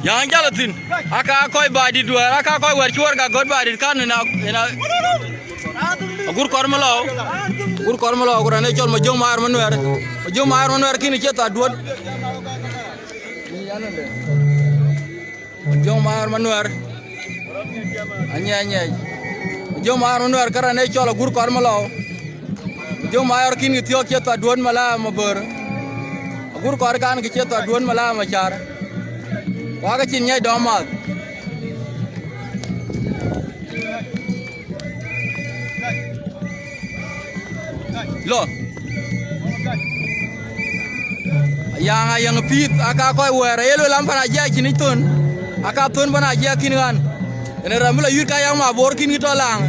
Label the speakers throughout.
Speaker 1: yang jalatin aka koy badi duar aka koy war ci war ga god badi kan na gur kormalo gur ne chol ma jom mar manwer kini cheta duot jom mar manwer anya jom mar manwer kara ne chol gur kormalo jom mar kini tio cheta duot mala mabur gur kor kan ki cheta duot mala machar waga chin nyai domat lo yang fit aka koy were elo lampana ja kini ton aka ton bana ja kini kan ene ramula yur ka yang ma bor kini to lang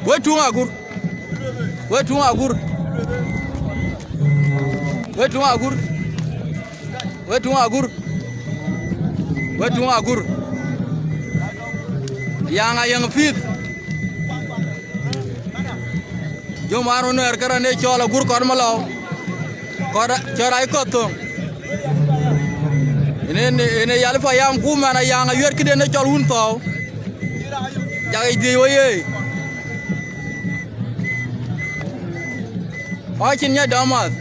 Speaker 1: wetu agur yang fit yo maro no erkara ne chola gur kormalo kora chorai kotong ene yalfa yam kumana yang yer kide ne chol hunto jagay di oye achin nya damat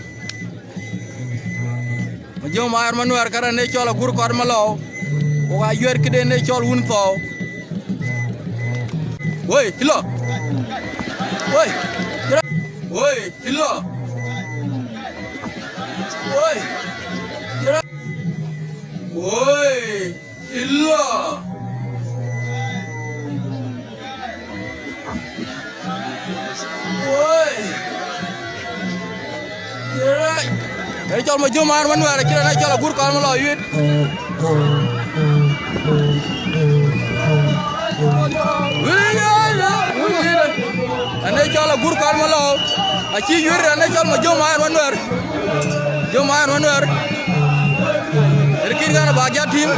Speaker 1: yo mar manu erkara ne chola gur kormalo oga yer kide ne chol hunto oi hilo oi hilo oi hilo Hey, chol ma jomar manwar kira na chol gur kan lo yit ane chol gur kan lo achi yur ane chol ma jomar manwar erkin kan bagya tim